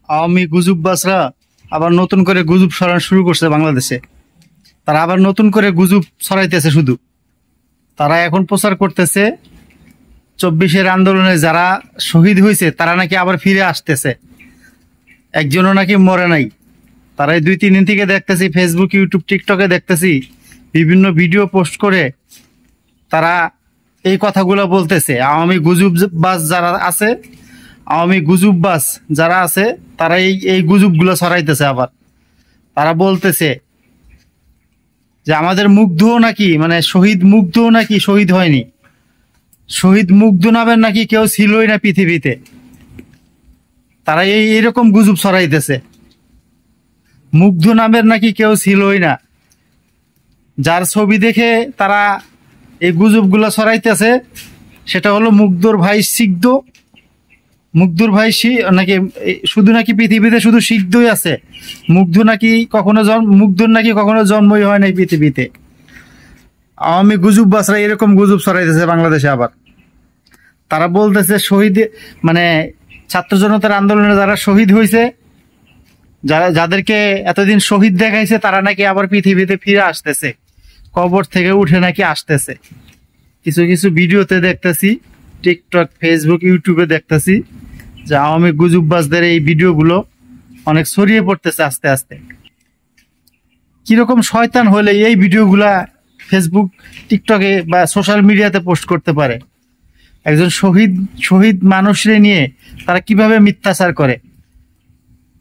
আওয়ামী গুজববাজরা আবার নতুন করে গুজব ছড়ানো শুরু করছে বাংলাদেশে। তারা আবার নতুন করে গুজব ছড়াইতেছে। শুধু তারা এখন প্রচার করতেছে 24-এর আন্দোলনে যারা শহীদ হয়েছে তারা নাকি আবার ফিরে আসতেছে, একজনও নাকি মরে নাই। তারা এই 2-3 দিন থেকে দেখতেছি ফেসবুক, ইউটিউব, টিকটকে দেখতেছি বিভিন্ন ভিডিও পোস্ট করে তারা এই কথাগুলো বলতেছে। আওয়ামী গুজববাজ যারা আছে, আওয়ামী গুজববাজ যারা আছে তারা এই গুজবগুলো ছড়াইতেছে। আবার তারা বলতেছে যে আমাদের মুগ্ধও নাকি, মানে শহীদ মুগ্ধও নাকি শহীদ হয়নি, শহীদ মুগ্ধ নামের নাকি কেউ ছিলই না পৃথিবীতে। তারা এইরকম গুজব ছড়াইতেছে, মুগ্ধ নামের নাকি কেউ ছিলই না। যার ছবি দেখে তারা এই গুজবগুলো ছড়াইতেছে সেটা হলো মুগ্ধর ভাই সিগ্ধ। মুগ্ধর ভাই নাকি শুধু নাকি পৃথিবীতে শুধু সিগ্ধই আছে, মুগ্ধ নাকি মুগ্ধর নাকি কখনো জন্মই হয় নাই পৃথিবীতে। আওয়ামী গুজববাজরা এরকম গুজব ছড়াইতেছে বাংলাদেশে। আবার তারা বলতেছে শহীদ, মানে ছাত্র জনতার আন্দোলনে যারা শহীদ হয়েছে, যাদেরকে এতদিন শহীদ দেখাইছে, তারা নাকি আবার পৃথিবীতে ফিরে আসতেছে, কবর থেকে উঠে নাকি আসতেছে। কিছু কিছু ভিডিওতে দেখতেছি, টিকটক, ফেসবুক, ইউটিউবে দেখতেছি যে আওয়ামী গুজববাজদের এই ভিডিওগুলো অনেক ছড়িয়ে পড়তেছে আস্তে আস্তে। কিরকম শয়তান হলে এই ভিডিওগুলা ফেসবুক, টিকটকে বা সোশ্যাল মিডিয়াতে পোস্ট করতে পারে? একজন শহীদ মানুষরে নিয়ে তারা কিভাবে মিথ্যাচার করে।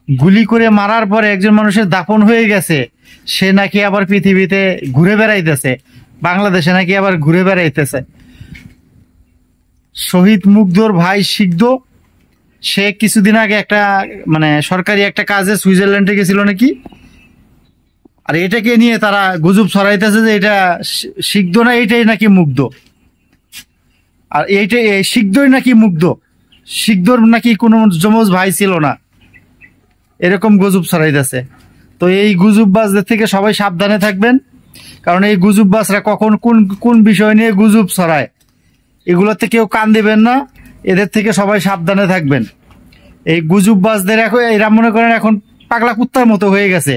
গুলি করে মারার পরে একজন মানুষের দাফন হয়ে গেছে, সে নাকি আবার পৃথিবীতে ঘুরে বেড়াইতেছে, বাংলাদেশে নাকি আবার ঘুরে বেড়াইতেছে। শহীদ মুগ্ধর ভাই সিগ্ধ, সে কিছুদিন আগে একটা মানে সরকারি একটা কাজে সুইজারল্যান্ডে গেছিল নাকি, আর এটাকে নিয়ে তারা গুজব ছড়াইতেছে যে এটা সিগ্ধ না, এইটাই নাকি মুগ্ধ। আর এইটাই সিগ্ধই নাকি মুগ্ধ, সিগ্ধর নাকি কোনো যমজ ভাই ছিল না, এরকম গুজব ছড়াইতেছে। তো এই গুজববাজদের থেকে সবাই সাবধানে থাকবেন, কারণ এই গুজববাজরা কখন কোন বিষয় নিয়ে গুজব ছড়ায় এগুলোতে কেউ কান দিবেন না। এদের থেকে সবাই সাবধানে থাকবেন। এই গুজববাজদের এখন এরা মনে করেন এখন পাগলা কুত্তার মতো হয়ে গেছে,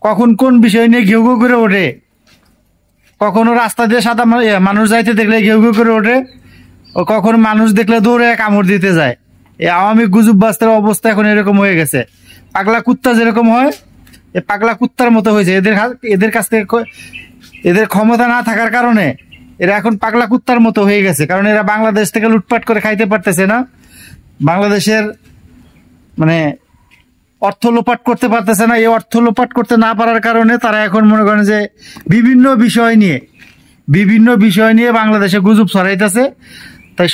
কখন কোন বিষয় নিয়ে ঘেউ ঘেউ করে ওঠে। কখনো রাস্তা দিয়ে সাদা মানুষ যাইতে দেখলে ঘেউ ঘেউ করে ওঠে, ও কখনো মানুষ দেখলে দৌড়ে কামড় দিতে যায়। এই আওয়ামী গুজববাজদের অবস্থা এখন এরকম হয়ে গেছে। পাগলা কুত্তা যেরকম হয়, এই পাগলা কুত্তার মতো হয়েছে। এদের কাছ থেকে এদের ক্ষমতা না থাকার কারণে এরা এখন পাগলা কুত্তার মতো হয়ে গেছে। কারণ এরা বাংলাদেশ থেকে লুটপাট করে খাইতে পারতেছে না, বাংলাদেশের মানে অর্থ লোপাট করতে পারতেছে না। এই অর্থ লোপাট করতে না পারার কারণে তারা এখন মনে করেন যে বিভিন্ন বিষয় নিয়ে বাংলাদেশে গুজব ছড়াইতেছে। তাই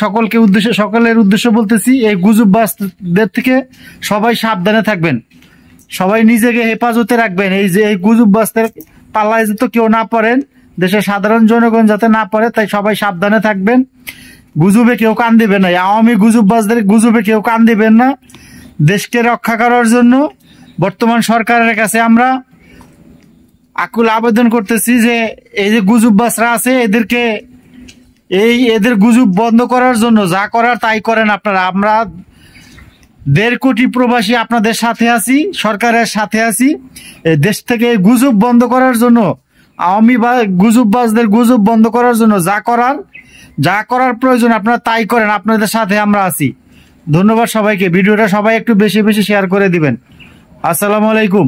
সকলের উদ্দেশ্য বলতেছি, এই গুজববাজদের থেকে সবাই সাবধানে থাকবেন, সবাই নিজেকে হেফাজতে রাখবেন। এই যে এই গুজববাজদের পাল্লায় যাতে কেউ না পড়েন, দেশের সাধারণ জনগণ যাতে না পড়ে, তাই সবাই সাবধানে থাকবেন। গুজবে কেউ কান দিবেন না, আওয়ামী গুজববাজদের গুজবে কেউ কান দিবেন না। দেশকে রক্ষা করার জন্য বর্তমান সরকারের কাছে আমরা আকুল আবেদন করতেছি যে এই যে গুজববাজরা আছে এদের গুজব বন্ধ করার জন্য যা করার তাই করেন আপনারা। আমরা 1.5 কোটি প্রবাসী আপনাদের সাথে আছি, সরকারের সাথে আছি। দেশ থেকে গুজব বন্ধ করার জন্য, আওয়ামী গুজববাজদের গুজব বন্ধ করার জন্য যা করার প্রয়োজন আপনারা তাই করেন, আপনাদের সাথে আমরা আছি। ধন্যবাদ সবাইকে। ভিডিওটা সবাই একটু বেশি বেশি শেয়ার করে দিবেন। আসসালামু আলাইকুম।